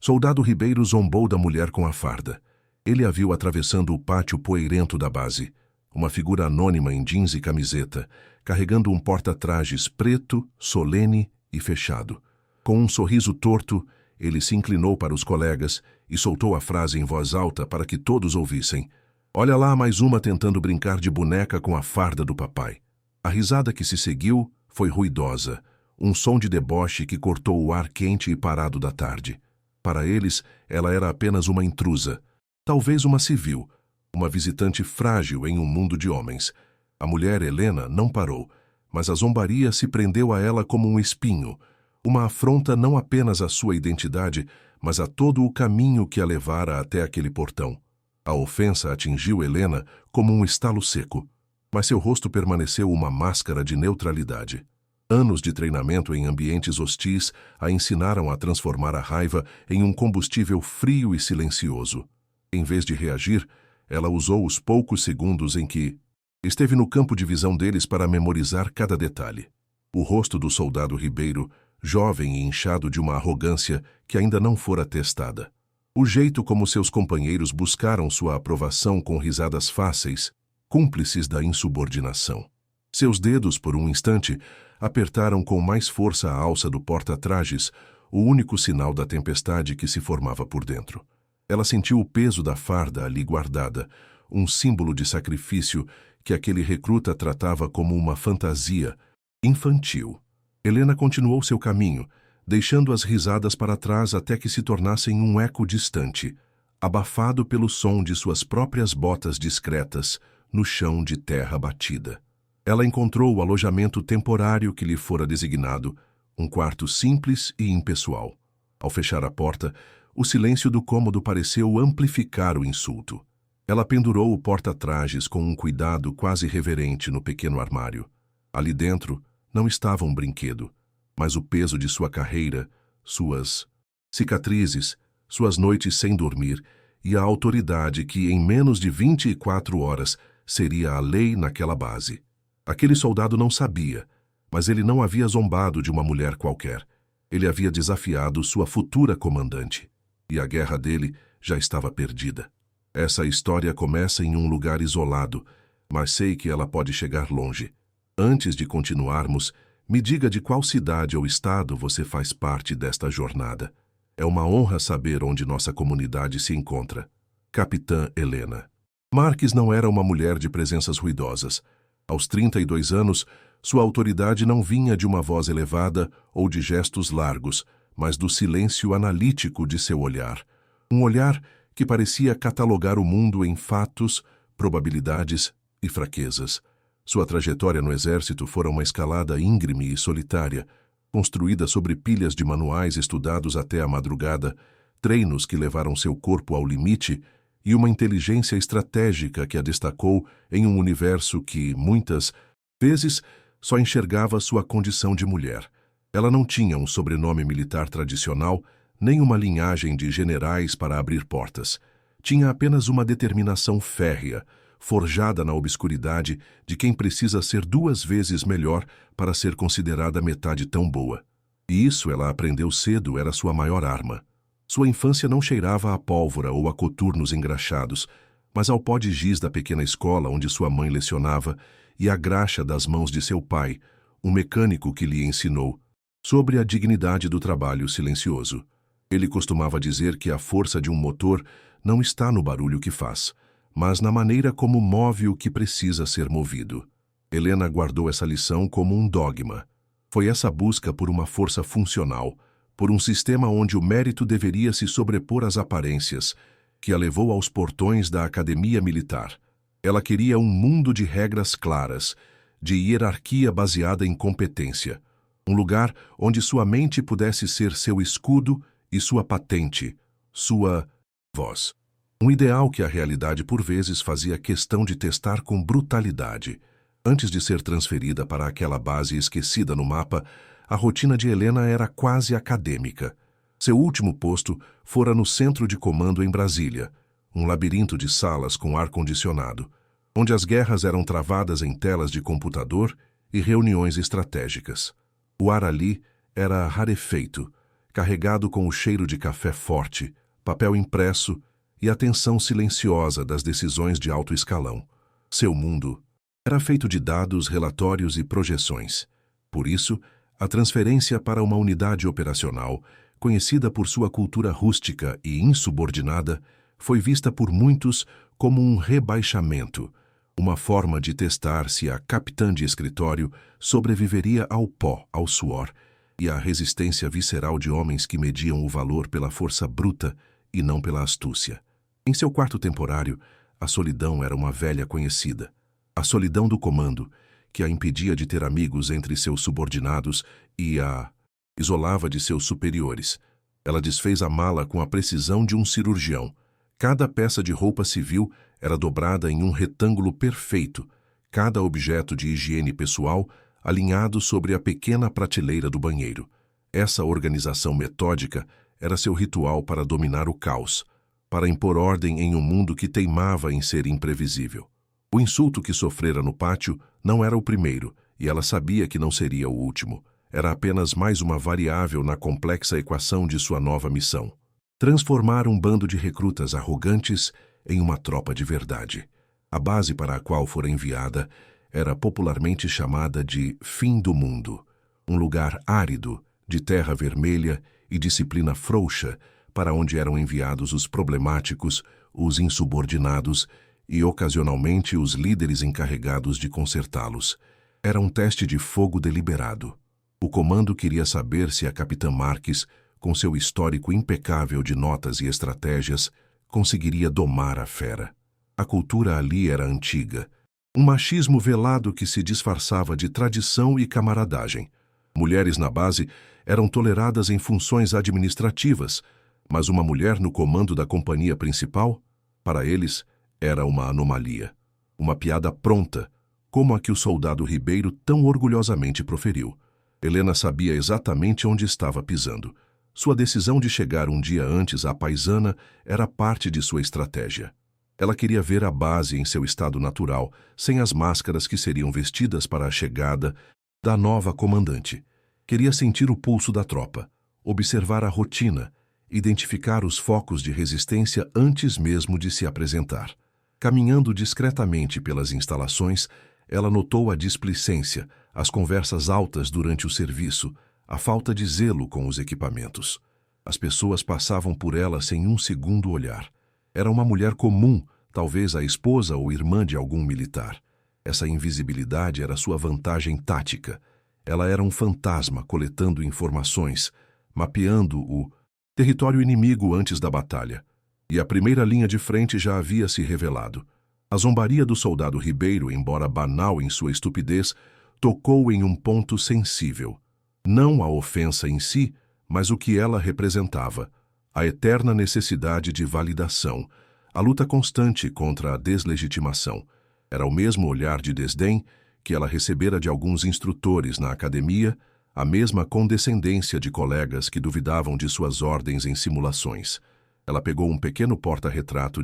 Soldado Ribeiro zombou da mulher com a farda. Ele a viu atravessando o pátio poeirento da base. Uma figura anônima em jeans e camiseta, carregando um porta-trajes preto, solene e fechado. Com um sorriso torto, ele se inclinou para os colegas e soltou a frase em voz alta para que todos ouvissem. Olha lá mais uma tentando brincar de boneca com a farda do papai. A risada que se seguiu foi ruidosa, um som de deboche que cortou o ar quente e parado da tarde. Para eles, ela era apenas uma intrusa, talvez uma civil, uma visitante frágil em um mundo de homens. A mulher Helena não parou, mas a zombaria se prendeu a ela como um espinho, uma afronta não apenas à sua identidade, mas a todo o caminho que a levara até aquele portão. A ofensa atingiu Helena como um estalo seco, mas seu rosto permaneceu uma máscara de neutralidade. Anos de treinamento em ambientes hostis a ensinaram a transformar a raiva em um combustível frio e silencioso. Em vez de reagir, ela usou os poucos segundos em que esteve no campo de visão deles para memorizar cada detalhe. O rosto do soldado Ribeiro, jovem e inchado de uma arrogância que ainda não fora testada. O jeito como seus companheiros buscaram sua aprovação com risadas fáceis, cúmplices da insubordinação. Seus dedos, por um instante, apertaram com mais força a alça do porta-trajes, o único sinal da tempestade que se formava por dentro. Ela sentiu o peso da farda ali guardada, um símbolo de sacrifício que aquele recruta tratava como uma fantasia infantil. Helena continuou seu caminho, deixando as risadas para trás até que se tornassem um eco distante, abafado pelo som de suas próprias botas discretas no chão de terra batida. Ela encontrou o alojamento temporário que lhe fora designado, um quarto simples e impessoal. Ao fechar a porta, o silêncio do cômodo pareceu amplificar o insulto. Ela pendurou o porta-trajes com um cuidado quase reverente no pequeno armário. Ali dentro não estava um brinquedo, mas o peso de sua carreira, suas cicatrizes, suas noites sem dormir e a autoridade que em menos de 24 horas seria a lei naquela base. Aquele soldado não sabia, mas ele não havia zombado de uma mulher qualquer. Ele havia desafiado sua futura comandante, e a guerra dele já estava perdida. Essa história começa em um lugar isolado, mas sei que ela pode chegar longe. Antes de continuarmos, me diga de qual cidade ou estado você faz parte desta jornada. É uma honra saber onde nossa comunidade se encontra. Capitã Helena. Marques não era uma mulher de presenças ruidosas. Aos 32 anos, sua autoridade não vinha de uma voz elevada ou de gestos largos, mas do silêncio analítico de seu olhar. Um olhar que parecia catalogar o mundo em fatos, probabilidades e fraquezas. Sua trajetória no exército fora uma escalada íngreme e solitária, construída sobre pilhas de manuais estudados até a madrugada, treinos que levaram seu corpo ao limite e uma inteligência estratégica que a destacou em um universo que, muitas vezes, só enxergava sua condição de mulher. Ela não tinha um sobrenome militar tradicional, nem uma linhagem de generais para abrir portas. Tinha apenas uma determinação férrea, forjada na obscuridade de quem precisa ser 2 vezes melhor para ser considerada metade tão boa. E isso ela aprendeu cedo era sua maior arma. Sua infância não cheirava a pólvora ou a coturnos engraxados, mas ao pó de giz da pequena escola onde sua mãe lecionava e a graxa das mãos de seu pai, um mecânico que lhe ensinou sobre a dignidade do trabalho silencioso. Ele costumava dizer que a força de um motor não está no barulho que faz, mas na maneira como move o que precisa ser movido. Helena guardou essa lição como um dogma. Foi essa busca por uma força funcional, por um sistema onde o mérito deveria se sobrepor às aparências, que a levou aos portões da academia militar. Ela queria um mundo de regras claras, de hierarquia baseada em competência. Um lugar onde sua mente pudesse ser seu escudo e sua patente, sua voz. Um ideal que a realidade por vezes fazia questão de testar com brutalidade. Antes de ser transferida para aquela base esquecida no mapa, a rotina de Helena era quase acadêmica. Seu último posto fora no centro de comando em Brasília, um labirinto de salas com ar-condicionado, onde as guerras eram travadas em telas de computador e reuniões estratégicas. O ar ali era rarefeito, carregado com o cheiro de café forte, papel impresso e a tensão silenciosa das decisões de alto escalão. Seu mundo era feito de dados, relatórios e projeções. Por isso, a transferência para uma unidade operacional, conhecida por sua cultura rústica e insubordinada, foi vista por muitos como um rebaixamento, uma forma de testar se a capitã de escritório sobreviveria ao pó, ao suor e à resistência visceral de homens que mediam o valor pela força bruta e não pela astúcia. Em seu quarto temporário, a solidão era uma velha conhecida. A solidão do comando, que a impedia de ter amigos entre seus subordinados e a isolava de seus superiores. Ela desfez a mala com a precisão de um cirurgião. Cada peça de roupa civil era dobrada em um retângulo perfeito, cada objeto de higiene pessoal alinhado sobre a pequena prateleira do banheiro. Essa organização metódica era seu ritual para dominar o caos, para impor ordem em um mundo que teimava em ser imprevisível. O insulto que sofrera no pátio não era o primeiro, e ela sabia que não seria o último. Era apenas mais uma variável na complexa equação de sua nova missão: transformar um bando de recrutas arrogantes em uma tropa de verdade. A base para a qual fora enviada era popularmente chamada de Fim do Mundo, um lugar árido, de terra vermelha e disciplina frouxa, para onde eram enviados os problemáticos, os insubordinados e, ocasionalmente, os líderes encarregados de consertá-los. Era um teste de fogo deliberado. O comando queria saber se a capitã Marques, com seu histórico impecável de notas e estratégias, conseguiria domar a fera. A cultura ali era antiga, um machismo velado que se disfarçava de tradição e camaradagem. Mulheres na base eram toleradas em funções administrativas, mas uma mulher no comando da companhia principal, para eles, era uma anomalia. Uma piada pronta, como a que o soldado Ribeiro tão orgulhosamente proferiu. Helena sabia exatamente onde estava pisando. Sua decisão de chegar um dia antes à paisana era parte de sua estratégia. Ela queria ver a base em seu estado natural, sem as máscaras que seriam vestidas para a chegada da nova comandante. Queria sentir o pulso da tropa, observar a rotina, identificar os focos de resistência antes mesmo de se apresentar. Caminhando discretamente pelas instalações, ela notou a displicência, as conversas altas durante o serviço, a falta de zelo com os equipamentos. As pessoas passavam por ela sem um segundo olhar. Era uma mulher comum, talvez a esposa ou irmã de algum militar. Essa invisibilidade era sua vantagem tática. Ela era um fantasma coletando informações, mapeando o território inimigo antes da batalha. E a primeira linha de frente já havia se revelado. A zombaria do soldado Ribeiro, embora banal em sua estupidez, tocou em um ponto sensível. Não a ofensa em si, mas o que ela representava. A eterna necessidade de validação, a luta constante contra a deslegitimação. Era o mesmo olhar de desdém que ela recebera de alguns instrutores na academia, a mesma condescendência de colegas que duvidavam de suas ordens em simulações. Ela pegou um pequeno porta-retrato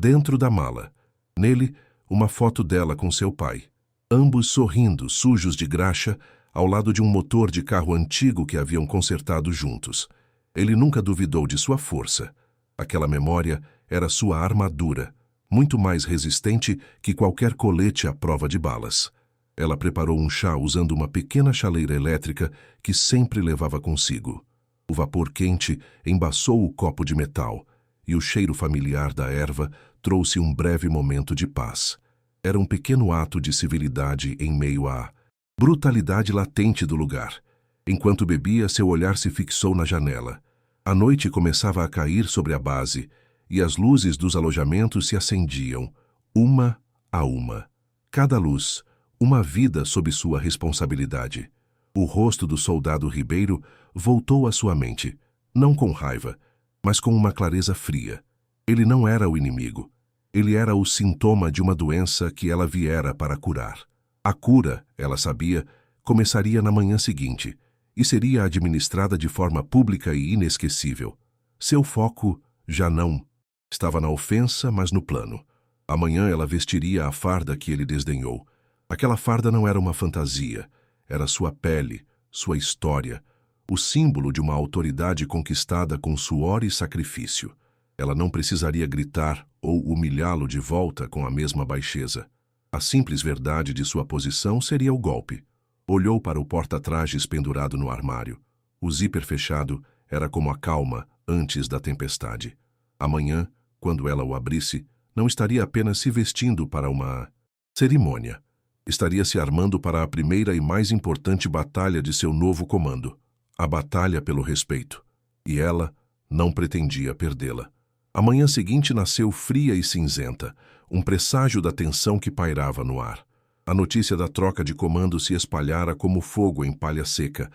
dentro da mala. Nele, uma foto dela com seu pai. Ambos sorrindo, sujos de graxa, ao lado de um motor de carro antigo que haviam consertado juntos. Ele nunca duvidou de sua força. Aquela memória era sua armadura, muito mais resistente que qualquer colete à prova de balas. Ela preparou um chá usando uma pequena chaleira elétrica que sempre levava consigo. O vapor quente embaçou o copo de metal, e o cheiro familiar da erva trouxe um breve momento de paz. Era um pequeno ato de civilidade em meio à brutalidade latente do lugar. Enquanto bebia, seu olhar se fixou na janela. A noite começava a cair sobre a base, e as luzes dos alojamentos se acendiam, uma a uma. Cada luz, uma vida sob sua responsabilidade. O rosto do soldado Ribeiro voltou à sua mente, não com raiva, mas com uma clareza fria. Ele não era o inimigo. Ele era o sintoma de uma doença que ela viera para curar. A cura, ela sabia, começaria na manhã seguinte e seria administrada de forma pública e inesquecível. Seu foco já não estava na ofensa, mas no plano. Amanhã ela vestiria a farda que ele desdenhou. Aquela farda não era uma fantasia, era sua pele, sua história, o símbolo de uma autoridade conquistada com suor e sacrifício. Ela não precisaria gritar ou humilhá-lo de volta com a mesma baixeza. A simples verdade de sua posição seria o golpe. Olhou para o porta-trajes pendurado no armário. O zíper fechado era como a calma antes da tempestade. Amanhã, quando ela o abrisse, não estaria apenas se vestindo para uma cerimônia. Estaria se armando para a primeira e mais importante batalha de seu novo comando. A batalha pelo respeito. E ela não pretendia perdê-la. A manhã seguinte nasceu fria e cinzenta, um presságio da tensão que pairava no ar. A notícia da troca de comando se espalhara como fogo em palha seca,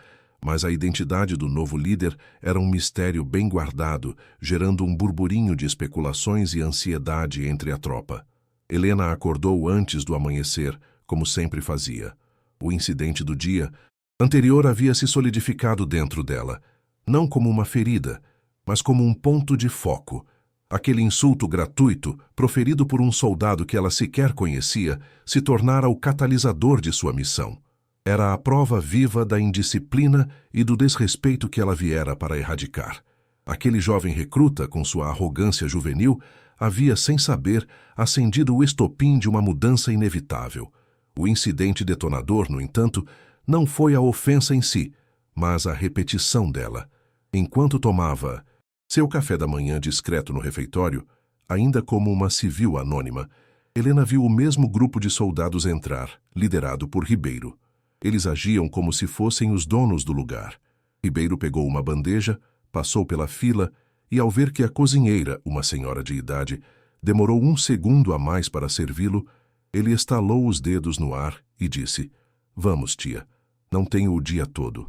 mas a identidade do novo líder era um mistério bem guardado, gerando um burburinho de especulações e ansiedade entre a tropa. Helena acordou antes do amanhecer, como sempre fazia. O incidente do dia anterior havia se solidificado dentro dela, não como uma ferida, mas como um ponto de foco. Aquele insulto gratuito, proferido por um soldado que ela sequer conhecia, se tornara o catalisador de sua missão. Era a prova viva da indisciplina e do desrespeito que ela viera para erradicar. Aquele jovem recruta, com sua arrogância juvenil, havia, sem saber, acendido o estopim de uma mudança inevitável. O incidente detonador, no entanto, não foi a ofensa em si, mas a repetição dela. Enquanto tomava seu café da manhã discreto no refeitório, ainda como uma civil anônima, Helena viu o mesmo grupo de soldados entrar, liderado por Ribeiro. Eles agiam como se fossem os donos do lugar. Ribeiro pegou uma bandeja, passou pela fila e, ao ver que a cozinheira, uma senhora de idade, demorou 1 segundo a mais para servi-lo, ele estalou os dedos no ar e disse: "Vamos, tia, não tenho o dia todo."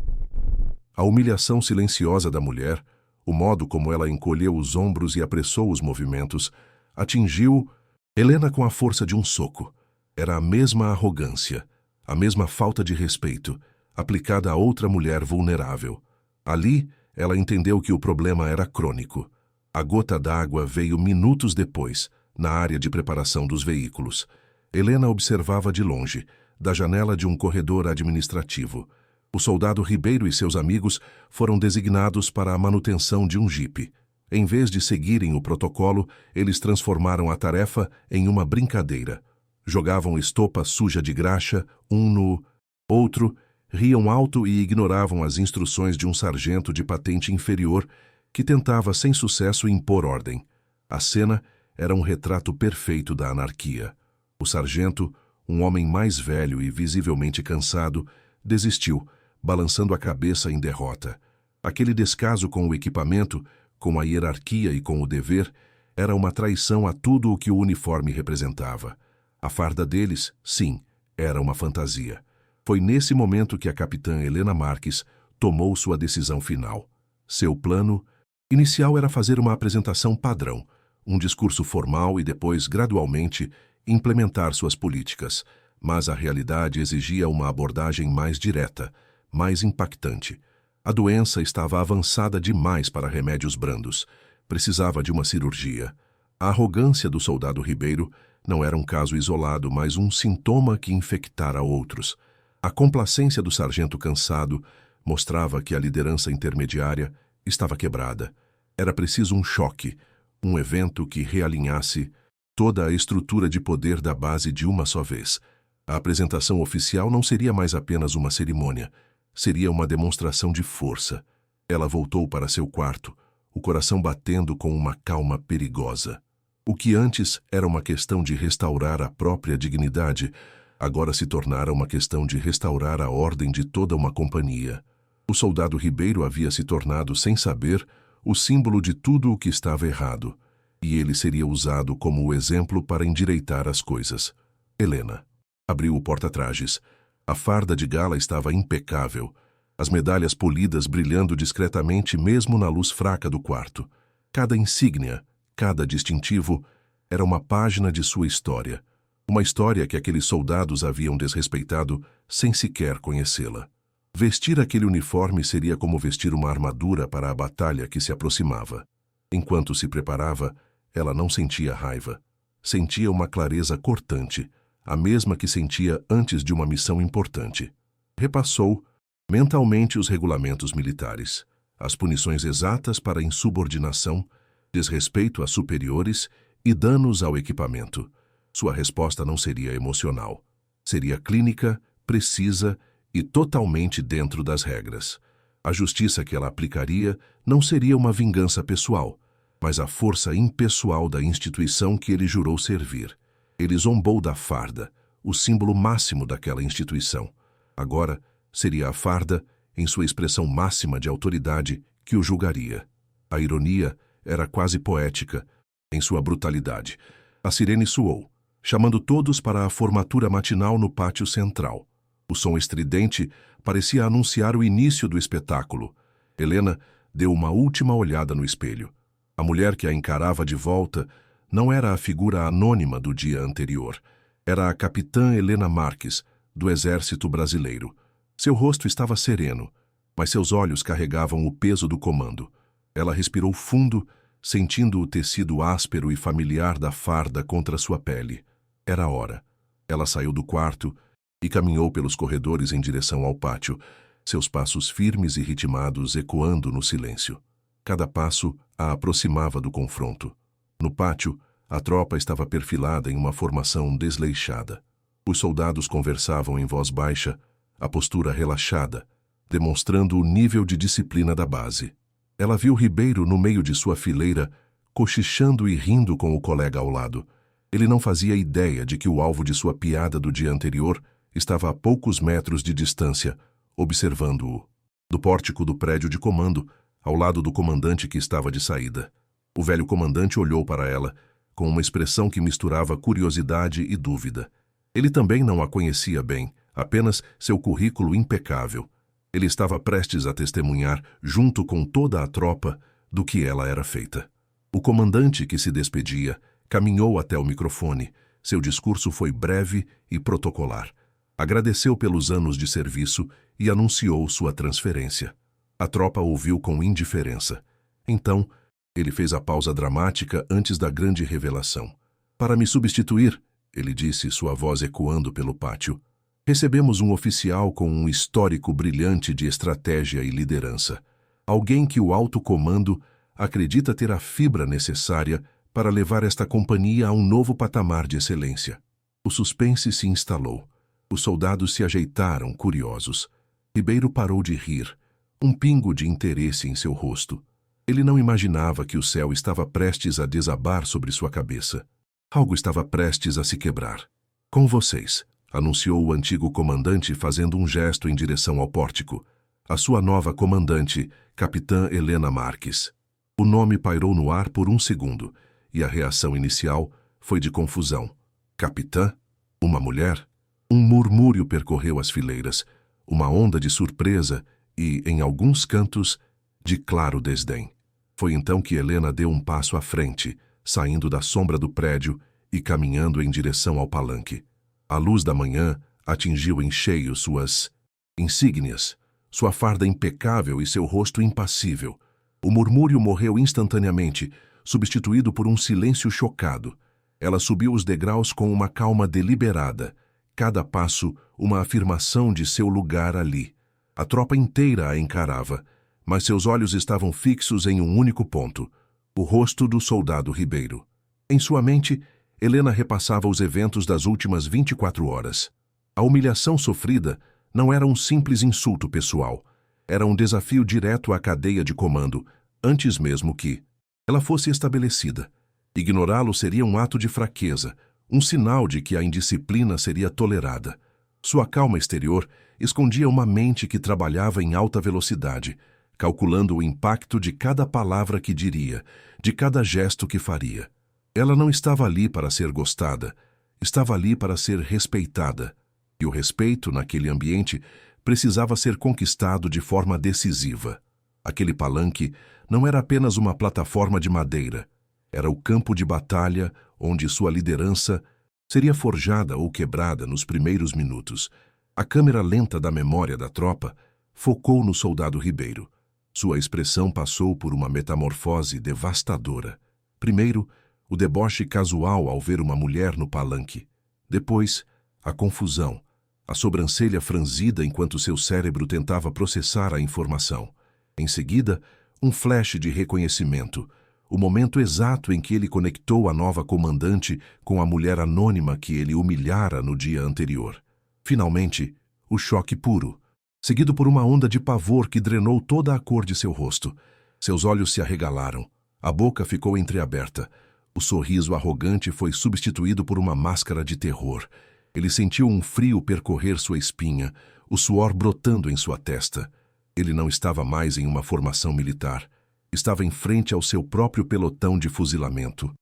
A humilhação silenciosa da mulher, o modo como ela encolheu os ombros e apressou os movimentos, atingiu Helena com a força de um soco. Era a mesma arrogância, a mesma falta de respeito, aplicada a outra mulher vulnerável. Ali, ela entendeu que o problema era crônico. A gota d'água veio minutos depois, na área de preparação dos veículos. Helena observava de longe, da janela de um corredor administrativo. O soldado Ribeiro e seus amigos foram designados para a manutenção de um jipe. Em vez de seguirem o protocolo, eles transformaram a tarefa em uma brincadeira. Jogavam estopa suja de graxa, um no outro, riam alto e ignoravam as instruções de um sargento de patente inferior que tentava sem sucesso impor ordem. A cena era um retrato perfeito da anarquia. O sargento, um homem mais velho e visivelmente cansado, desistiu, balançando a cabeça em derrota. Aquele descaso com o equipamento, com a hierarquia e com o dever, era uma traição a tudo o que o uniforme representava. A farda deles, sim, era uma fantasia. Foi nesse momento que a capitã Helena Marques tomou sua decisão final. Seu plano inicial era fazer uma apresentação padrão, um discurso formal e depois, gradualmente, implementar suas políticas, mas a realidade exigia uma abordagem mais direta, mais impactante. A doença estava avançada demais para remédios brandos. Precisava de uma cirurgia. A arrogância do soldado Ribeiro não era um caso isolado, mas um sintoma que infectara outros. A complacência do sargento cansado mostrava que a liderança intermediária estava quebrada. Era preciso um choque, um evento que realinhasse toda a estrutura de poder da base de uma só vez. A apresentação oficial não seria mais apenas uma cerimônia. Seria uma demonstração de força. Ela voltou para seu quarto, o coração batendo com uma calma perigosa. O que antes era uma questão de restaurar a própria dignidade, agora se tornara uma questão de restaurar a ordem de toda uma companhia. O soldado Ribeiro havia se tornado, sem saber, o símbolo de tudo o que estava errado, e ele seria usado como o exemplo para endireitar as coisas. Helena abriu o porta-trajes. A farda de gala estava impecável, as medalhas polidas brilhando discretamente mesmo na luz fraca do quarto. Cada insígnia, cada distintivo, era uma página de sua história. Uma história que aqueles soldados haviam desrespeitado sem sequer conhecê-la. Vestir aquele uniforme seria como vestir uma armadura para a batalha que se aproximava. Enquanto se preparava, ela não sentia raiva. Sentia uma clareza cortante, a mesma que sentia antes de uma missão importante. Repassou mentalmente os regulamentos militares, as punições exatas para insubordinação, desrespeito a superiores e danos ao equipamento. Sua resposta não seria emocional. Seria clínica, precisa e totalmente dentro das regras. A justiça que ela aplicaria não seria uma vingança pessoal, mas a força impessoal da instituição que ele jurou servir. Ele zombou da farda, o símbolo máximo daquela instituição. Agora, seria a farda, em sua expressão máxima de autoridade, que o julgaria. A ironia era quase poética, em sua brutalidade. A sirene soou, chamando todos para a formatura matinal no pátio central. O som estridente parecia anunciar o início do espetáculo. Helena deu uma última olhada no espelho. A mulher que a encarava de volta não era a figura anônima do dia anterior. Era a capitã Helena Marques, do Exército Brasileiro. Seu rosto estava sereno, mas seus olhos carregavam o peso do comando. Ela respirou fundo, sentindo o tecido áspero e familiar da farda contra sua pele. Era a hora. Ela saiu do quarto e caminhou pelos corredores em direção ao pátio, seus passos firmes e ritmados ecoando no silêncio. Cada passo a aproximava do confronto. No pátio, a tropa estava perfilada em uma formação desleixada. Os soldados conversavam em voz baixa, a postura relaxada, demonstrando o nível de disciplina da base. Ela viu Ribeiro no meio de sua fileira, cochichando e rindo com o colega ao lado. Ele não fazia ideia de que o alvo de sua piada do dia anterior estava a poucos metros de distância, observando-o. Do pórtico do prédio de comando, ao lado do comandante que estava de saída. O velho comandante olhou para ela, com uma expressão que misturava curiosidade e dúvida. Ele também não a conhecia bem, apenas seu currículo impecável. Ele estava prestes a testemunhar, junto com toda a tropa, do que ela era feita. O comandante que se despedia caminhou até o microfone. Seu discurso foi breve e protocolar. Agradeceu pelos anos de serviço e anunciou sua transferência. A tropa ouviu com indiferença. Então, ele fez a pausa dramática antes da grande revelação. Para me substituir, ele disse, sua voz ecoando pelo pátio, recebemos um oficial com um histórico brilhante de estratégia e liderança. Alguém que o alto comando acredita ter a fibra necessária para levar esta companhia a um novo patamar de excelência. O suspense se instalou. Os soldados se ajeitaram, curiosos. Ribeiro parou de rir, um pingo de interesse em seu rosto. Ele não imaginava que o céu estava prestes a desabar sobre sua cabeça. Algo estava prestes a se quebrar. Com vocês, anunciou o antigo comandante fazendo um gesto em direção ao pórtico. A sua nova comandante, capitã Helena Marques. O nome pairou no ar por um segundo, e a reação inicial foi de confusão. Capitã? Uma mulher? Um murmúrio percorreu as fileiras, uma onda de surpresa e, em alguns cantos, de claro desdém. Foi então que Helena deu um passo à frente, saindo da sombra do prédio e caminhando em direção ao palanque. A luz da manhã atingiu em cheio suas insígnias, sua farda impecável e seu rosto impassível. O murmúrio morreu instantaneamente, substituído por um silêncio chocado. Ela subiu os degraus com uma calma deliberada, cada passo uma afirmação de seu lugar ali. A tropa inteira a encarava, mas seus olhos estavam fixos em um único ponto, o rosto do soldado Ribeiro. Em sua mente, Helena repassava os eventos das últimas 24 horas. A humilhação sofrida não era um simples insulto pessoal, era um desafio direto à cadeia de comando, antes mesmo que ela fosse estabelecida. Ignorá-lo seria um ato de fraqueza, um sinal de que a indisciplina seria tolerada. Sua calma exterior escondia uma mente que trabalhava em alta velocidade, calculando o impacto de cada palavra que diria, de cada gesto que faria. Ela não estava ali para ser gostada, estava ali para ser respeitada. E o respeito, naquele ambiente, precisava ser conquistado de forma decisiva. Aquele palanque não era apenas uma plataforma de madeira, era o campo de batalha onde sua liderança seria forjada ou quebrada nos primeiros minutos. A câmera lenta da memória da tropa focou no soldado Ribeiro. Sua expressão passou por uma metamorfose devastadora. Primeiro, o deboche casual ao ver uma mulher no palanque. Depois, a confusão, a sobrancelha franzida enquanto seu cérebro tentava processar a informação. Em seguida, um flash de reconhecimento, o momento exato em que ele conectou a nova comandante com a mulher anônima que ele humilhara no dia anterior. Finalmente, o choque puro, seguido por uma onda de pavor que drenou toda a cor de seu rosto. Seus olhos se arregalaram, a boca ficou entreaberta. O sorriso arrogante foi substituído por uma máscara de terror. Ele sentiu um frio percorrer sua espinha, o suor brotando em sua testa. Ele não estava mais em uma formação militar. Estava em frente ao seu próprio pelotão de fuzilamento.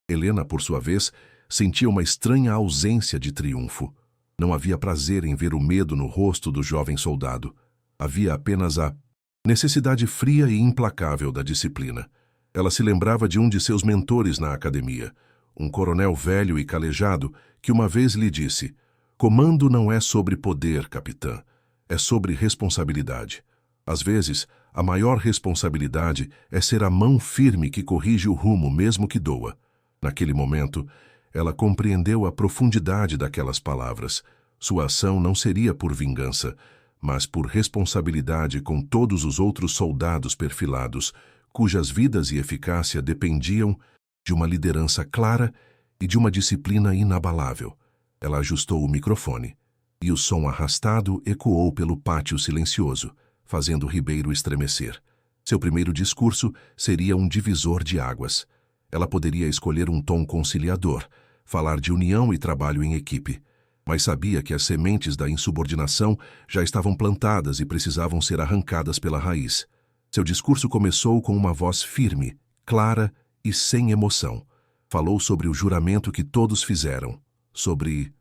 Helena, por sua vez, sentia uma estranha ausência de triunfo. Não havia prazer em ver o medo no rosto do jovem soldado. Havia apenas a necessidade fria e implacável da disciplina. Ela se lembrava de um de seus mentores na academia, um coronel velho e calejado, que uma vez lhe disse: "Comando não é sobre poder, capitã, é sobre responsabilidade. Às vezes, a maior responsabilidade é ser a mão firme que corrige o rumo, mesmo que doa." Naquele momento, ela compreendeu a profundidade daquelas palavras. Sua ação não seria por vingança, mas por responsabilidade com todos os outros soldados perfilados, cujas vidas e eficácia dependiam de uma liderança clara e de uma disciplina inabalável. Ela ajustou o microfone, e o som arrastado ecoou pelo pátio silencioso, fazendo Ribeiro estremecer. Seu primeiro discurso seria um divisor de águas. Ela poderia escolher um tom conciliador, falar de união e trabalho em equipe, mas sabia que as sementes da insubordinação já estavam plantadas e precisavam ser arrancadas pela raiz. Seu discurso começou com uma voz firme, clara e sem emoção. Falou sobre o juramento que todos fizeram, sobre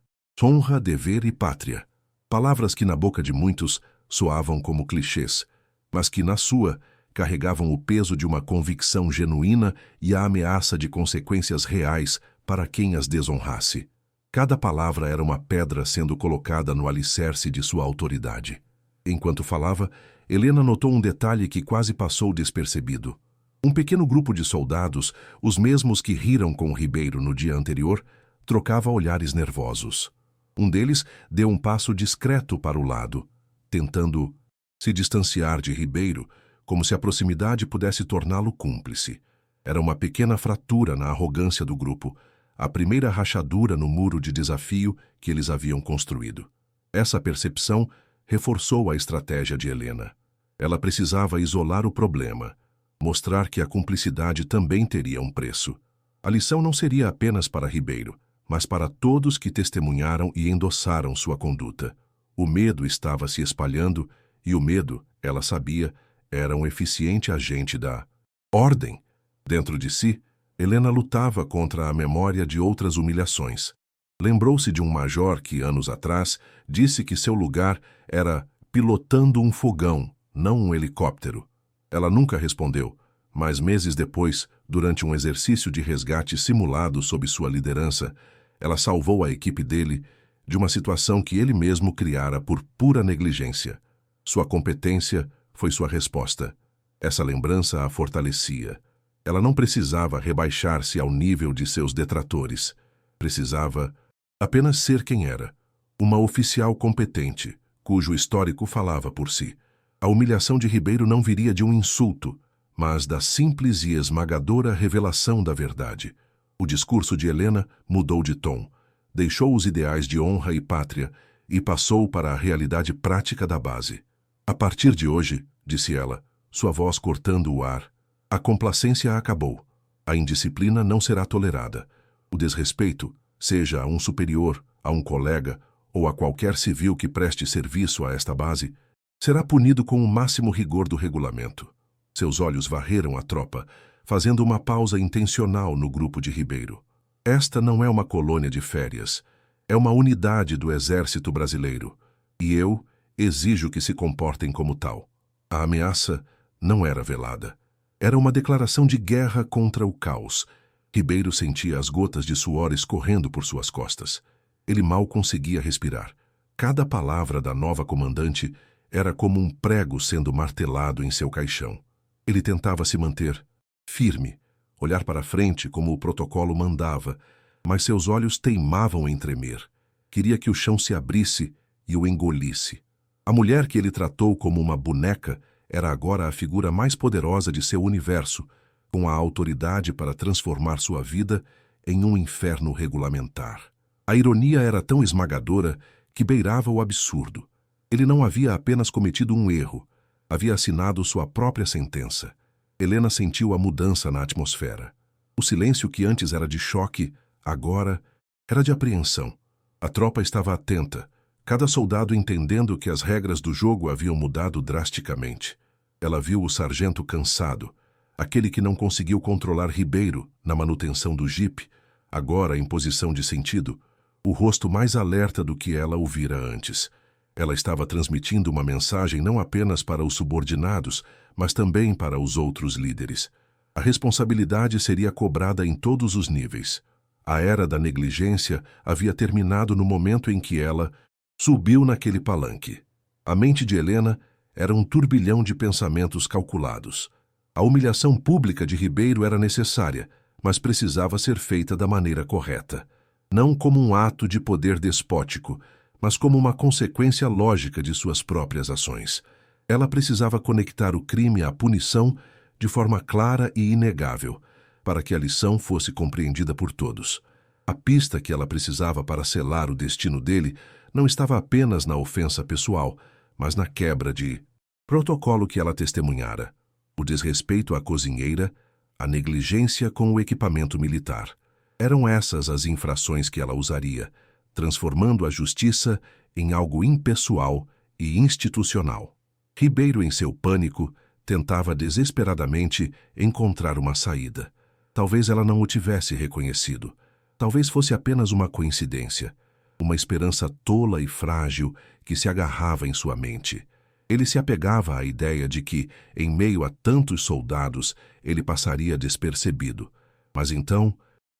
honra, dever e pátria. Palavras que na boca de muitos soavam como clichês, mas que na sua carregavam o peso de uma convicção genuína e a ameaça de consequências reais para quem as desonrasse. Cada palavra era uma pedra sendo colocada no alicerce de sua autoridade. Enquanto falava, Helena notou um detalhe que quase passou despercebido. Um pequeno grupo de soldados, os mesmos que riram com Ribeiro no dia anterior, trocava olhares nervosos. Um deles deu um passo discreto para o lado, tentando se distanciar de Ribeiro, como se a proximidade pudesse torná-lo cúmplice. Era uma pequena fratura na arrogância do grupo, a primeira rachadura no muro de desafio que eles haviam construído. Essa percepção reforçou a estratégia de Helena. Ela precisava isolar o problema, mostrar que a cumplicidade também teria um preço. A lição não seria apenas para Ribeiro, mas para todos que testemunharam e endossaram sua conduta. O medo estava se espalhando, e o medo, ela sabia, era um eficiente agente da ordem. Dentro de si, Helena lutava contra a memória de outras humilhações. Lembrou-se de um major que, anos atrás, disse que seu lugar era pilotando um fogão, não um helicóptero. Ela nunca respondeu, mas meses depois, durante um exercício de resgate simulado sob sua liderança, ela salvou a equipe dele de uma situação que ele mesmo criara por pura negligência. Sua competência foi sua resposta. Essa lembrança a fortalecia. Ela não precisava rebaixar-se ao nível de seus detratores. Precisava apenas ser quem era, uma oficial competente, cujo histórico falava por si. A humilhação de Ribeiro não viria de um insulto, mas da simples e esmagadora revelação da verdade. O discurso de Helena mudou de tom, deixou os ideais de honra e pátria e passou para a realidade prática da base. "A partir de hoje", disse ela, sua voz cortando o ar, "a complacência acabou. A indisciplina não será tolerada. O desrespeito, seja a um superior, a um colega ou a qualquer civil que preste serviço a esta base, será punido com o máximo rigor do regulamento." Seus olhos varreram a tropa, fazendo uma pausa intencional no grupo de Ribeiro. "Esta não é uma colônia de férias. É uma unidade do Exército Brasileiro. E eu exijo que se comportem como tal." A ameaça não era velada. Era uma declaração de guerra contra o caos. Ribeiro sentia as gotas de suor escorrendo por suas costas. Ele mal conseguia respirar. Cada palavra da nova comandante era como um prego sendo martelado em seu caixão. Ele tentava se manter firme, olhar para frente como o protocolo mandava, mas seus olhos teimavam em tremer. Queria que o chão se abrisse e o engolisse. A mulher que ele tratou como uma boneca era agora a figura mais poderosa de seu universo, com a autoridade para transformar sua vida em um inferno regulamentar. A ironia era tão esmagadora que beirava o absurdo. Ele não havia apenas cometido um erro, havia assinado sua própria sentença. Helena sentiu a mudança na atmosfera. O silêncio que antes era de choque, agora era de apreensão. A tropa estava atenta, cada soldado entendendo que as regras do jogo haviam mudado drasticamente. Ela viu o sargento cansado, aquele que não conseguiu controlar Ribeiro na manutenção do jipe, agora em posição de sentido, o rosto mais alerta do que ela o vira antes. Ela estava transmitindo uma mensagem não apenas para os subordinados, mas também para os outros líderes. A responsabilidade seria cobrada em todos os níveis. A era da negligência havia terminado no momento em que ela subiu naquele palanque. A mente de Helena era um turbilhão de pensamentos calculados. A humilhação pública de Ribeiro era necessária, mas precisava ser feita da maneira correta. Não como um ato de poder despótico, mas como uma consequência lógica de suas próprias ações. Ela precisava conectar o crime à punição de forma clara e inegável, para que a lição fosse compreendida por todos. A pista que ela precisava para selar o destino dele não estava apenas na ofensa pessoal, mas na quebra de protocolo que ela testemunhara, o desrespeito à cozinheira, a negligência com o equipamento militar. Eram essas as infrações que ela usaria, transformando a justiça em algo impessoal e institucional. Ribeiro, em seu pânico, tentava desesperadamente encontrar uma saída. Talvez ela não o tivesse reconhecido. Talvez fosse apenas uma coincidência, uma esperança tola e frágil que se agarrava em sua mente. Ele se apegava à ideia de que, em meio a tantos soldados, ele passaria despercebido. Mas então,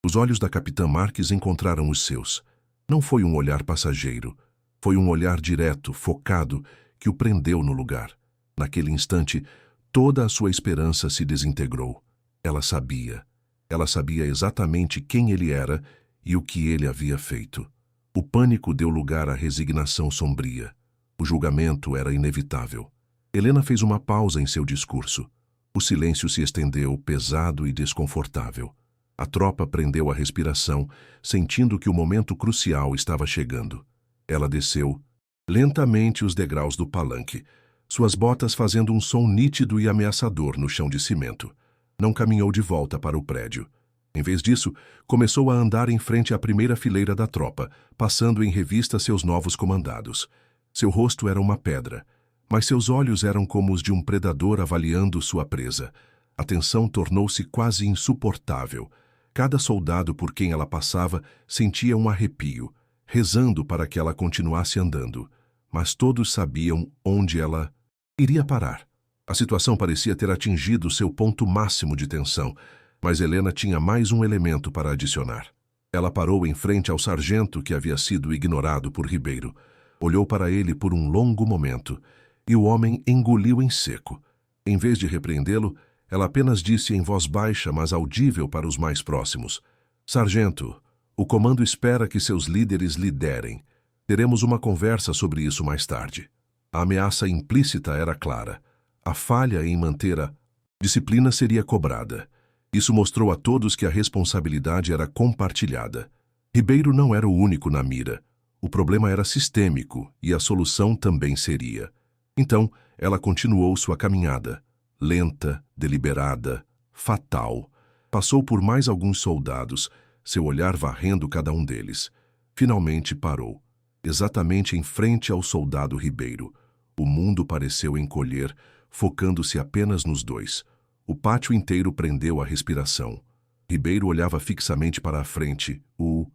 os olhos da capitã Marques encontraram os seus. Não foi um olhar passageiro. Foi um olhar direto, focado, que o prendeu no lugar. Naquele instante, toda a sua esperança se desintegrou. Ela sabia. Ela sabia exatamente quem ele era e o que ele havia feito. O pânico deu lugar à resignação sombria. O julgamento era inevitável. Helena fez uma pausa em seu discurso. O silêncio se estendeu, pesado e desconfortável. A tropa prendeu a respiração, sentindo que o momento crucial estava chegando. Ela desceu lentamente os degraus do palanque, suas botas fazendo um som nítido e ameaçador no chão de cimento. Não caminhou de volta para o prédio. Em vez disso, começou a andar em frente à primeira fileira da tropa, passando em revista seus novos comandados. Seu rosto era uma pedra, mas seus olhos eram como os de um predador avaliando sua presa. A tensão tornou-se quase insuportável. Cada soldado por quem ela passava sentia um arrepio, rezando para que ela continuasse andando. Mas todos sabiam onde ela iria parar. A situação parecia ter atingido seu ponto máximo de tensão, mas Helena tinha mais um elemento para adicionar. Ela parou em frente ao sargento que havia sido ignorado por Ribeiro. Olhou para ele por um longo momento, e o homem engoliu em seco. Em vez de repreendê-lo, ela apenas disse em voz baixa, mas audível para os mais próximos: "Sargento, o comando espera que seus líderes liderem. Teremos uma conversa sobre isso mais tarde." A ameaça implícita era clara. A falha em manter a disciplina seria cobrada. Isso mostrou a todos que a responsabilidade era compartilhada. Ribeiro não era o único na mira. O problema era sistêmico e a solução também seria. Então, ela continuou sua caminhada, lenta, deliberada, fatal. Passou por mais alguns soldados, seu olhar varrendo cada um deles. Finalmente parou, exatamente em frente ao soldado Ribeiro. O mundo pareceu encolher, focando-se apenas nos dois. O pátio inteiro prendeu a respiração. Ribeiro olhava fixamente para a frente, o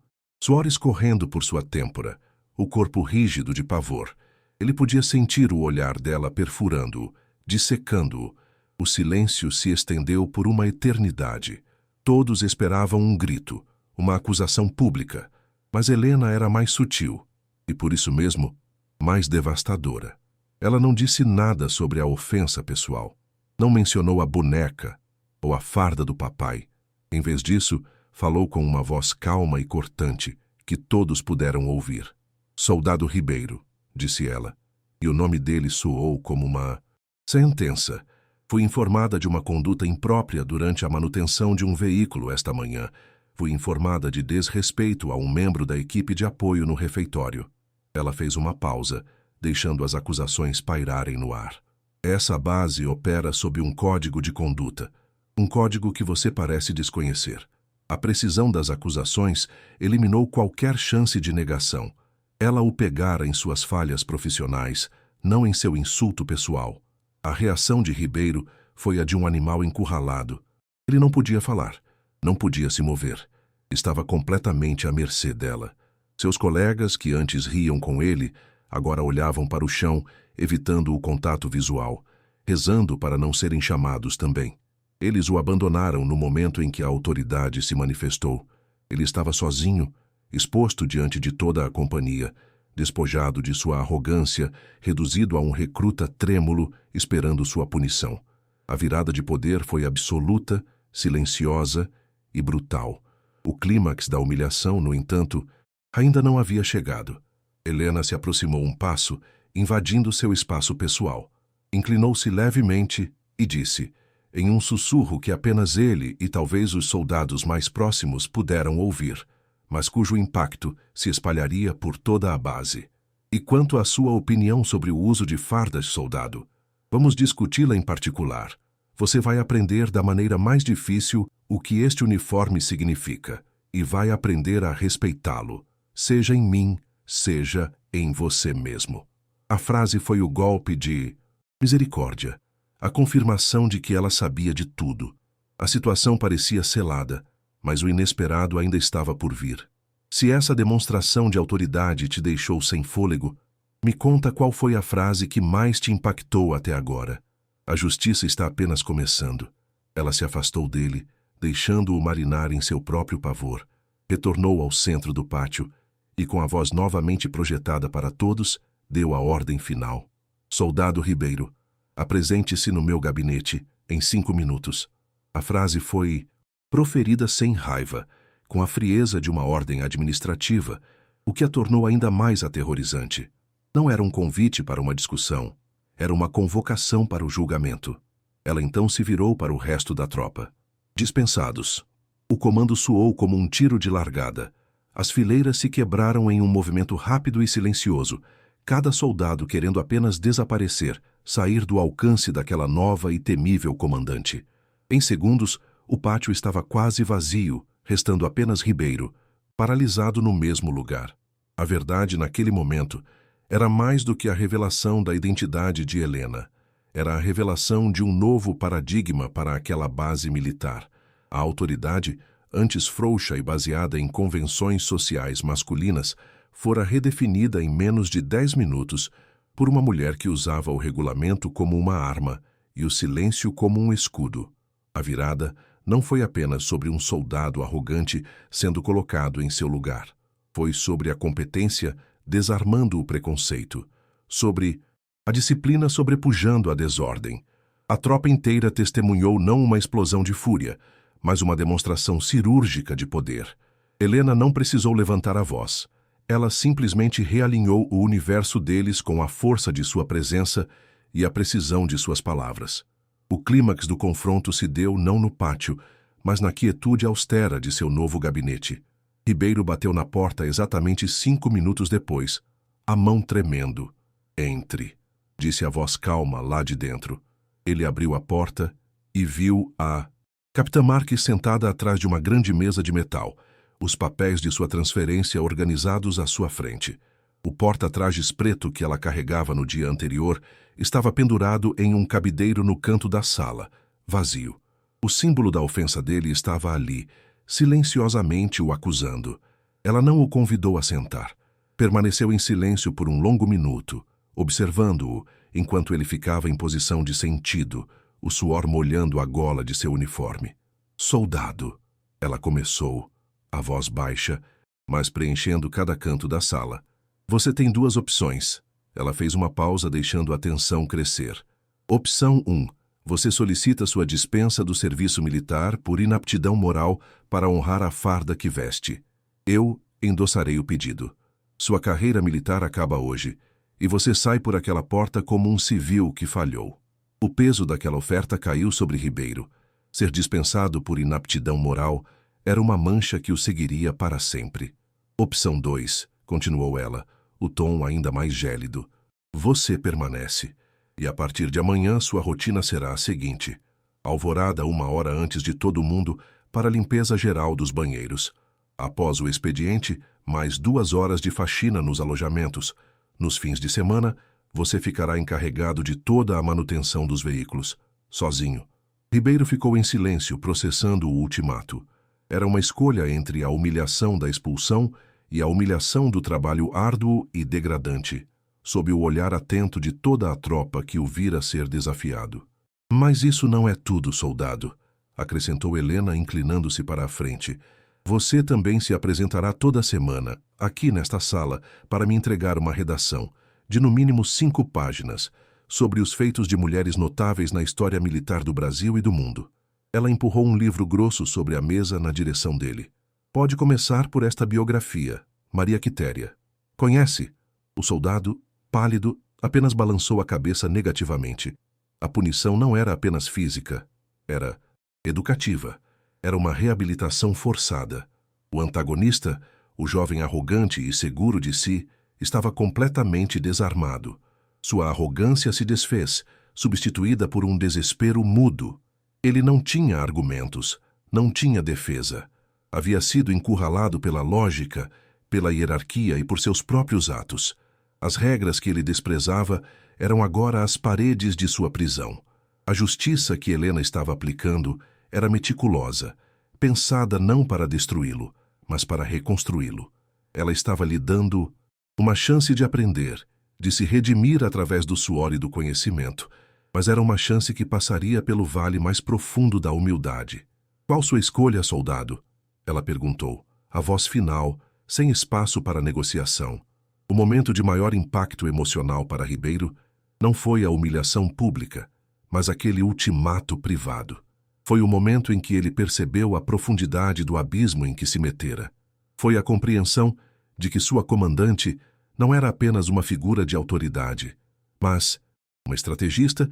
suor escorrendo por sua têmpora, o corpo rígido de pavor. Ele podia sentir o olhar dela perfurando-o, dissecando-o. O silêncio se estendeu por uma eternidade. Todos esperavam um grito, uma acusação pública. Mas Helena era mais sutil, e por isso mesmo, mais devastadora. Ela não disse nada sobre a ofensa pessoal. Não mencionou a boneca ou a farda do papai. Em vez disso, falou com uma voz calma e cortante, que todos puderam ouvir. "Soldado Ribeiro, disse ela, e o nome dele soou como uma sentença. Fui informada de uma conduta imprópria durante a manutenção de um veículo esta manhã. Fui informada de desrespeito a um membro da equipe de apoio no refeitório. Ela fez uma pausa, deixando as acusações pairarem no ar. Essa base opera sob um código de conduta, um código que você parece desconhecer. A precisão das acusações eliminou qualquer chance de negação. Ela o pegara em suas falhas profissionais, não em seu insulto pessoal. A reação de Ribeiro foi a de um animal encurralado. Ele não podia falar, não podia se mover. Estava completamente à mercê dela. Seus colegas, que antes riam com ele, agora olhavam para o chão, evitando o contato visual, rezando para não serem chamados também. Eles o abandonaram no momento em que a autoridade se manifestou. Ele estava sozinho, exposto diante de toda a companhia, despojado de sua arrogância, reduzido a um recruta trêmulo, esperando sua punição. A virada de poder foi absoluta, silenciosa e brutal. O clímax da humilhação, no entanto, ainda não havia chegado. Helena se aproximou um passo, invadindo seu espaço pessoal. Inclinou-se levemente e disse, em um sussurro que apenas ele e talvez os soldados mais próximos puderam ouvir, mas cujo impacto se espalharia por toda a base. E quanto à sua opinião sobre o uso de fardas, soldado? Vamos discuti-la em particular. Você vai aprender da maneira mais difícil o que este uniforme significa, e vai aprender a respeitá-lo, seja em mim, seja em você mesmo. A frase foi o golpe de misericórdia, a confirmação de que ela sabia de tudo. A situação parecia selada, mas o inesperado ainda estava por vir. Se essa demonstração de autoridade te deixou sem fôlego, me conta qual foi a frase que mais te impactou até agora. A justiça está apenas começando. Ela se afastou dele, deixando-o marinar em seu próprio pavor. Retornou ao centro do pátio e, com a voz novamente projetada para todos, deu a ordem final. Soldado Ribeiro, apresente-se no meu gabinete em 5 minutos. A frase foi proferida sem raiva, com a frieza de uma ordem administrativa, o que a tornou ainda mais aterrorizante. Não era um convite para uma discussão, era uma convocação para o julgamento. Ela então se virou para o resto da tropa. Dispensados. O comando soou como um tiro de largada. As fileiras se quebraram em um movimento rápido e silencioso, cada soldado querendo apenas desaparecer, sair do alcance daquela nova e temível comandante. Em segundos, o pátio estava quase vazio, restando apenas Ribeiro, paralisado no mesmo lugar. A verdade, naquele momento, era mais do que a revelação da identidade de Helena. Era a revelação de um novo paradigma para aquela base militar. A autoridade, antes frouxa e baseada em convenções sociais masculinas, fora redefinida em menos de 10 minutos por uma mulher que usava o regulamento como uma arma e o silêncio como um escudo. A virada não foi apenas sobre um soldado arrogante sendo colocado em seu lugar. Foi sobre a competência desarmando o preconceito, sobre a disciplina sobrepujando a desordem. A tropa inteira testemunhou não uma explosão de fúria, mas uma demonstração cirúrgica de poder. Helena não precisou levantar a voz. Ela simplesmente realinhou o universo deles com a força de sua presença e a precisão de suas palavras. O clímax do confronto se deu não no pátio, mas na quietude austera de seu novo gabinete. Ribeiro bateu na porta exatamente 5 minutos depois, a mão tremendo. Entre, disse a voz calma lá de dentro. Ele abriu a porta e viu a Capitã Marques sentada atrás de uma grande mesa de metal, os papéis de sua transferência organizados à sua frente. O porta-trajes preto que ela carregava no dia anterior estava pendurado em um cabideiro no canto da sala, vazio. O símbolo da ofensa dele estava ali, silenciosamente o acusando. Ela não o convidou a sentar. Permaneceu em silêncio por um longo minuto, observando-o, enquanto ele ficava em posição de sentido, o suor molhando a gola de seu uniforme. Soldado, ela começou, a voz baixa, mas preenchendo cada canto da sala. Você tem 2 opções. Ela fez uma pausa, deixando a tensão crescer. Opção 1. Você solicita sua dispensa do serviço militar por inaptidão moral para honrar a farda que veste. Eu endossarei o pedido. Sua carreira militar acaba hoje, E você sai por aquela porta como um civil que falhou. O peso daquela oferta caiu sobre Ribeiro. Ser dispensado por inaptidão moral era uma mancha que o seguiria para sempre. Opção 2, continuou ela, o tom ainda mais gélido. Você permanece. E a partir de amanhã sua rotina será a seguinte: alvorada 1 hora antes de todo mundo para a limpeza geral dos banheiros. Após o expediente, mais 2 horas de faxina nos alojamentos. Nos fins de semana, você ficará encarregado de toda a manutenção dos veículos, sozinho. Ribeiro ficou em silêncio, processando o ultimato. Era uma escolha entre a humilhação da expulsão e a humilhação do trabalho árduo e degradante, sob o olhar atento de toda a tropa que o vira ser desafiado. Mas isso não é tudo, soldado, acrescentou Helena, inclinando-se para a frente. Você também se apresentará toda semana, aqui nesta sala, para me entregar uma redação, de no mínimo 5 páginas, sobre os feitos de mulheres notáveis na história militar do Brasil e do mundo. Ela empurrou um livro grosso sobre a mesa na direção dele. Pode começar por esta biografia, Maria Quitéria. Conhece? O soldado, pálido, apenas balançou a cabeça negativamente. A punição não era apenas física, era educativa. Era uma reabilitação forçada. O antagonista, o jovem arrogante e seguro de si, estava completamente desarmado. Sua arrogância se desfez, substituída por um desespero mudo. Ele não tinha argumentos, não tinha defesa. Havia sido encurralado pela lógica, pela hierarquia e por seus próprios atos. As regras que ele desprezava eram agora as paredes de sua prisão. A justiça que Helena estava aplicando era meticulosa, pensada não para destruí-lo, mas para reconstruí-lo. Ela estava lhe dando uma chance de aprender, de se redimir através do suor e do conhecimento, mas era uma chance que passaria pelo vale mais profundo da humildade. Qual sua escolha, soldado? Ela perguntou, a voz final, sem espaço para negociação. O momento de maior impacto emocional para Ribeiro não foi a humilhação pública, mas aquele ultimato privado. Foi o momento em que ele percebeu a profundidade do abismo em que se metera. Foi a compreensão de que sua comandante não era apenas uma figura de autoridade, mas uma estrategista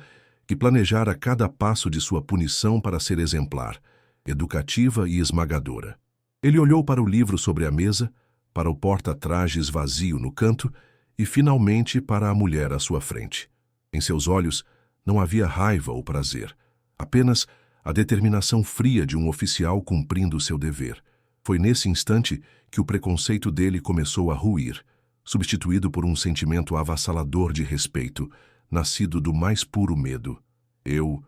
que planejara cada passo de sua punição para ser exemplar, educativa e esmagadora. Ele olhou para o livro sobre a mesa, para o porta-trajes vazio no canto e, finalmente, para a mulher à sua frente. Em seus olhos não havia raiva ou prazer, apenas a determinação fria de um oficial cumprindo seu dever. Foi nesse instante que o preconceito dele começou a ruir, substituído por um sentimento avassalador de respeito, nascido do mais puro medo. Eu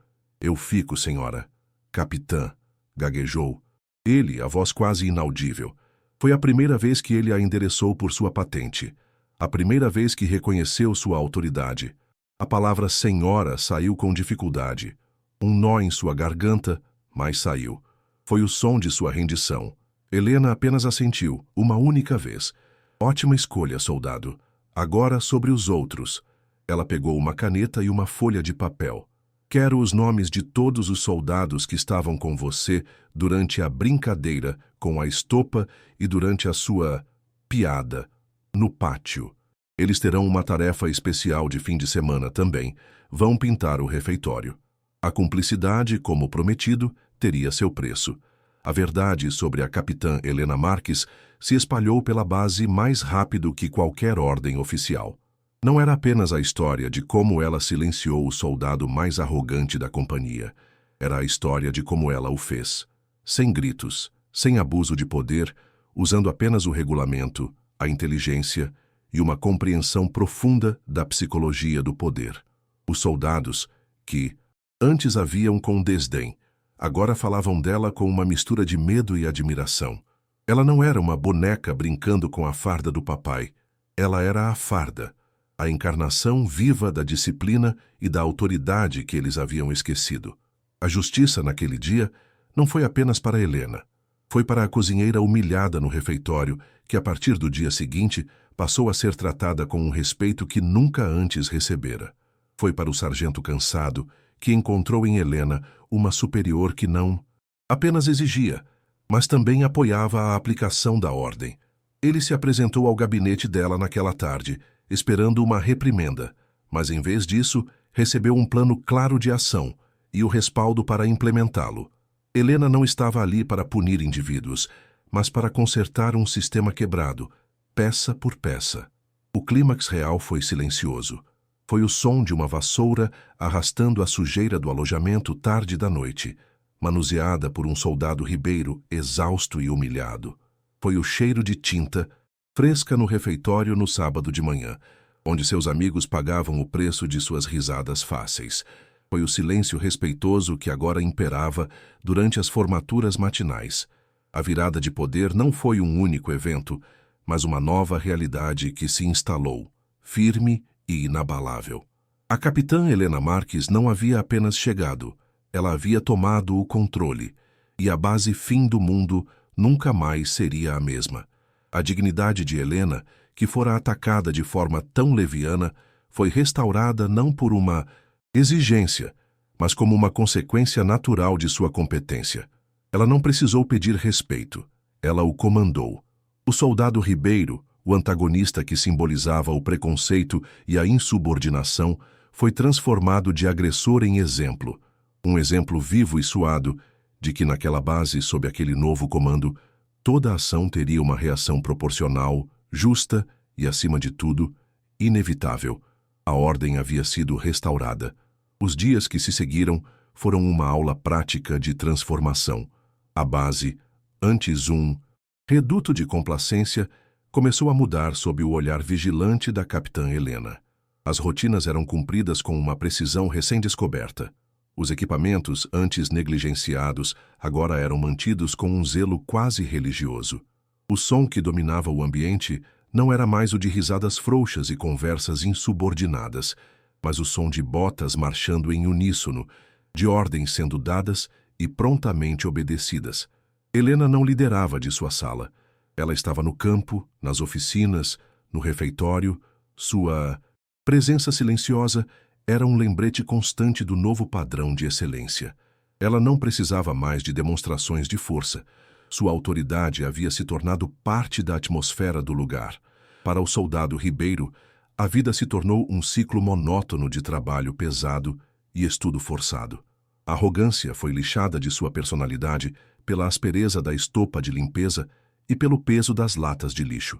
fico, senhora. Capitã, gaguejou. Ele, a voz quase inaudível. Foi a primeira vez que ele a endereçou por sua patente. A primeira vez que reconheceu sua autoridade. A palavra senhora saiu com dificuldade. Um nó em sua garganta, mas saiu. Foi o som de sua rendição. Helena apenas assentiu, uma única vez. Ótima escolha, soldado. Agora sobre os outros. Ela pegou uma caneta e uma folha de papel. Quero os nomes de todos os soldados que estavam com você durante a brincadeira com a estopa e durante a sua piada no pátio. Eles terão uma tarefa especial de fim de semana também. Vão pintar o refeitório. A cumplicidade, como prometido, teria seu preço. A verdade sobre a capitã Helena Marques se espalhou pela base mais rápido que qualquer ordem oficial. Não era apenas a história de como ela silenciou o soldado mais arrogante da companhia. Era a história de como ela o fez. Sem gritos, sem abuso de poder, usando apenas o regulamento, a inteligência e uma compreensão profunda da psicologia do poder. Os soldados, que antes a viam com desdém, agora falavam dela com uma mistura de medo e admiração. Ela não era uma boneca brincando com a farda do papai. Ela era a farda, a encarnação viva da disciplina e da autoridade que eles haviam esquecido. A justiça naquele dia não foi apenas para Helena. Foi para a cozinheira humilhada no refeitório, que a partir do dia seguinte passou a ser tratada com um respeito que nunca antes recebera. Foi para o sargento cansado, que encontrou em Helena uma superior que não apenas exigia, mas também apoiava a aplicação da ordem. Ele se apresentou ao gabinete dela naquela tarde, esperando uma reprimenda, mas em vez disso, recebeu um plano claro de ação e o respaldo para implementá-lo. Helena não estava ali para punir indivíduos, mas para consertar um sistema quebrado, peça por peça. O clímax real foi silencioso. Foi o som de uma vassoura arrastando a sujeira do alojamento tarde da noite, manuseada por um soldado ribeiro exausto e humilhado. Foi o cheiro de tinta, fresca no refeitório no sábado de manhã, onde seus amigos pagavam o preço de suas risadas fáceis. Foi o silêncio respeitoso que agora imperava durante as formaturas matinais. A virada de poder não foi um único evento, mas uma nova realidade que se instalou, firme e inabalável. A capitã Helena Marques não havia apenas chegado, ela havia tomado o controle, e a base fim do mundo nunca mais seria a mesma. A dignidade de Helena, que fora atacada de forma tão leviana, foi restaurada não por uma exigência, mas como uma consequência natural de sua competência. Ela não precisou pedir respeito, ela o comandou. O soldado Ribeiro, o antagonista que simbolizava o preconceito e a insubordinação, foi transformado de agressor em exemplo, um exemplo vivo e suado de que naquela base, sob aquele novo comando, toda ação teria uma reação proporcional, justa e, acima de tudo, inevitável. A ordem havia sido restaurada. Os dias que se seguiram foram uma aula prática de transformação. A base, antes um reduto de complacência, começou a mudar sob o olhar vigilante da capitã Helena. As rotinas eram cumpridas com uma precisão recém-descoberta. Os equipamentos, antes negligenciados, agora eram mantidos com um zelo quase religioso. O som que dominava o ambiente não era mais o de risadas frouxas e conversas insubordinadas, mas o som de botas marchando em uníssono, de ordens sendo dadas e prontamente obedecidas. Helena não liderava de sua sala. Ela estava no campo, nas oficinas, no refeitório. Sua presença silenciosa era um lembrete constante do novo padrão de excelência. Ela não precisava mais de demonstrações de força. Sua autoridade havia se tornado parte da atmosfera do lugar. Para o soldado Ribeiro, a vida se tornou um ciclo monótono de trabalho pesado e estudo forçado. A arrogância foi lixada de sua personalidade pela aspereza da estopa de limpeza e pelo peso das latas de lixo.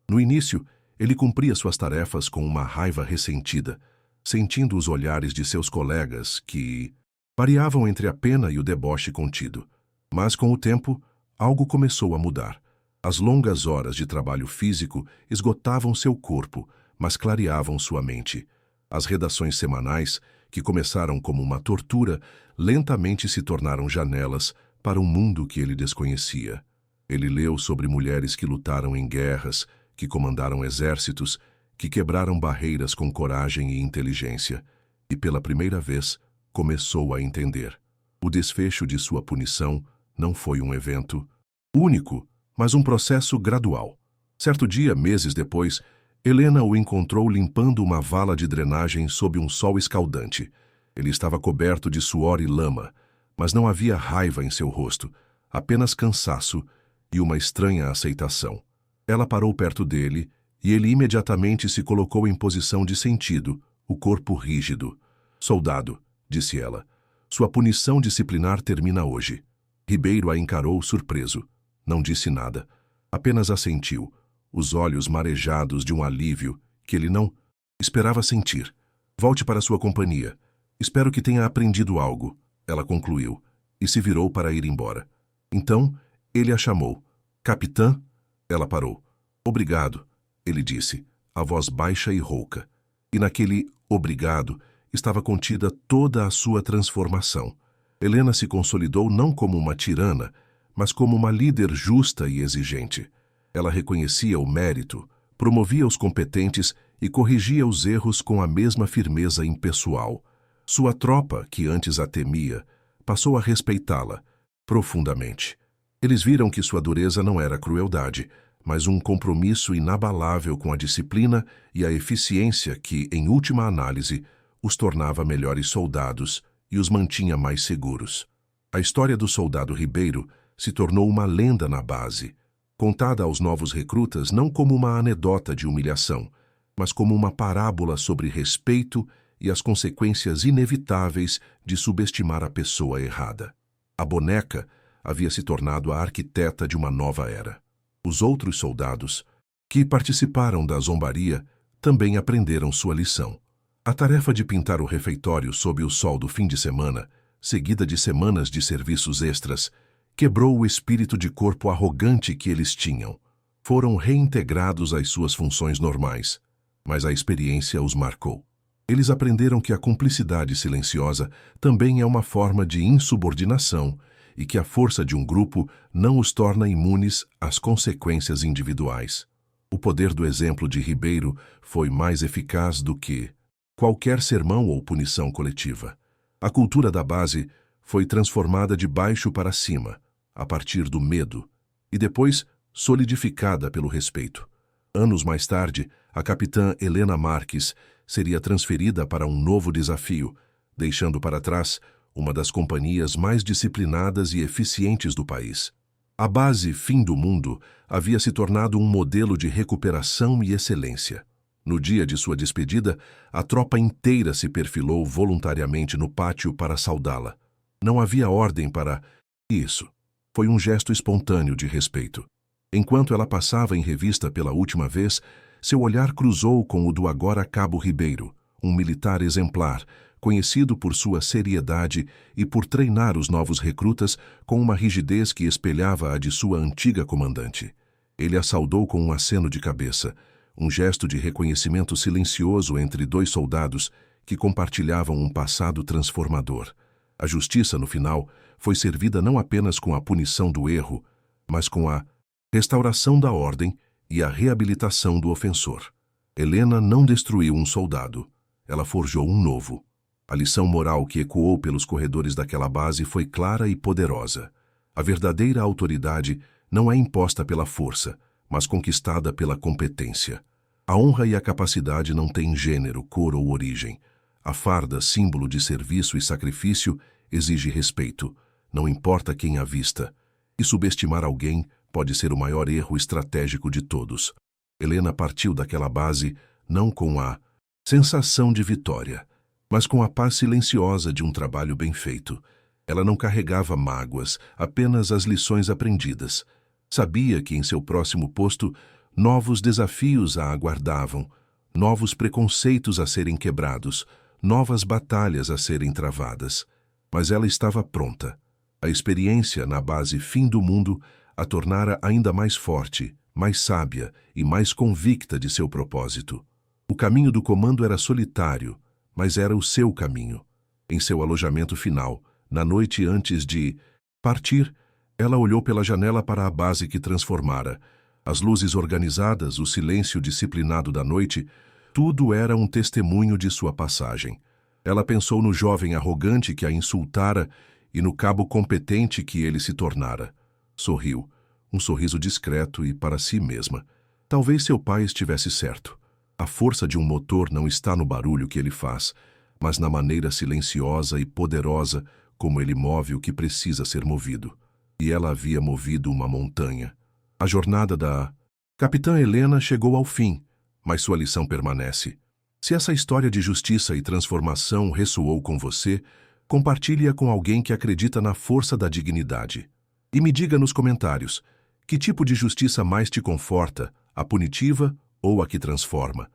No início, ele cumpria suas tarefas com uma raiva ressentida, sentindo os olhares de seus colegas que variavam entre a pena e o deboche contido. Mas, com o tempo, algo começou a mudar. As longas horas de trabalho físico esgotavam seu corpo, mas clareavam sua mente. As redações semanais, que começaram como uma tortura, lentamente se tornaram janelas para um mundo que ele desconhecia. Ele leu sobre mulheres que lutaram em guerras, que comandaram exércitos, que quebraram barreiras com coragem e inteligência, e pela primeira vez começou a entender. O desfecho de sua punição não foi um evento único, mas um processo gradual. Certo dia, meses depois, Helena o encontrou limpando uma vala de drenagem sob um sol escaldante. Ele estava coberto de suor e lama, mas não havia raiva em seu rosto, apenas cansaço e uma estranha aceitação. Ela parou perto dele e ele imediatamente se colocou em posição de sentido, o corpo rígido. "Soldado", disse ela, "sua punição disciplinar termina hoje." Ribeiro a encarou surpreso. Não disse nada, apenas assentiu, os olhos marejados de um alívio que ele não esperava sentir. "Volte para sua companhia. Espero que tenha aprendido algo", ela concluiu, e se virou para ir embora. Então, ele a chamou. "Capitã?" Ela parou. "Obrigado", ele disse, a voz baixa e rouca. E naquele "obrigado" estava contida toda a sua transformação. Helena se consolidou não como uma tirana, mas como uma líder justa e exigente. Ela reconhecia o mérito, promovia os competentes e corrigia os erros com a mesma firmeza impessoal. Sua tropa, que antes a temia, passou a respeitá-la profundamente. Eles viram que sua dureza não era crueldade, mas um compromisso inabalável com a disciplina e a eficiência que, em última análise, os tornava melhores soldados e os mantinha mais seguros. A história do soldado Ribeiro se tornou uma lenda na base, contada aos novos recrutas não como uma anedota de humilhação, mas como uma parábola sobre respeito e as consequências inevitáveis de subestimar a pessoa errada. A boneca havia se tornado a arquiteta de uma nova era. Os outros soldados, que participaram da zombaria, também aprenderam sua lição. A tarefa de pintar o refeitório sob o sol do fim de semana, seguida de semanas de serviços extras, quebrou o espírito de corpo arrogante que eles tinham. Foram reintegrados às suas funções normais, mas a experiência os marcou. Eles aprenderam que a cumplicidade silenciosa também é uma forma de insubordinação e que a força de um grupo não os torna imunes às consequências individuais. O poder do exemplo de Ribeiro foi mais eficaz do que qualquer sermão ou punição coletiva. A cultura da base foi transformada de baixo para cima, a partir do medo, e depois solidificada pelo respeito. Anos mais tarde, a capitã Helena Marques seria transferida para um novo desafio, deixando para trás uma das companhias mais disciplinadas e eficientes do país. A base Fim do Mundo havia se tornado um modelo de recuperação e excelência. No dia de sua despedida, a tropa inteira se perfilou voluntariamente no pátio para saudá-la. Não havia ordem para isso. Foi um gesto espontâneo de respeito. Enquanto ela passava em revista pela última vez, seu olhar cruzou com o do agora Cabo Ribeiro, um militar exemplar, conhecido por sua seriedade e por treinar os novos recrutas com uma rigidez que espelhava a de sua antiga comandante. Ele a saudou com um aceno de cabeça, um gesto de reconhecimento silencioso entre dois soldados que compartilhavam um passado transformador. A justiça, no final, foi servida não apenas com a punição do erro, mas com a restauração da ordem e a reabilitação do ofensor. Helena não destruiu um soldado, ela forjou um novo. A lição moral que ecoou pelos corredores daquela base foi clara e poderosa. A verdadeira autoridade não é imposta pela força, mas conquistada pela competência. A honra e a capacidade não têm gênero, cor ou origem. A farda, símbolo de serviço e sacrifício, exige respeito, não importa quem a vista. E subestimar alguém pode ser o maior erro estratégico de todos. Helena partiu daquela base não com a sensação de vitória, mas com a paz silenciosa de um trabalho bem feito. Ela não carregava mágoas, apenas as lições aprendidas. Sabia que em seu próximo posto, novos desafios a aguardavam, novos preconceitos a serem quebrados, novas batalhas a serem travadas. Mas ela estava pronta. A experiência na base Fim do Mundo a tornara ainda mais forte, mais sábia e mais convicta de seu propósito. O caminho do comando era solitário, mas era o seu caminho. Em seu alojamento final, na noite antes de partir, ela olhou pela janela para a base que transformara. As luzes organizadas, o silêncio disciplinado da noite, tudo era um testemunho de sua passagem. Ela pensou no jovem arrogante que a insultara e no cabo competente que ele se tornara. Sorriu, um sorriso discreto e para si mesma. Talvez seu pai estivesse certo. A força de um motor não está no barulho que ele faz, mas na maneira silenciosa e poderosa como ele move o que precisa ser movido. E ela havia movido uma montanha. A jornada da Capitã Helena chegou ao fim, mas sua lição permanece. Se essa história de justiça e transformação ressoou com você, compartilhe-a com alguém que acredita na força da dignidade. E me diga nos comentários, que tipo de justiça mais te conforta, a punitiva ou a que transforma?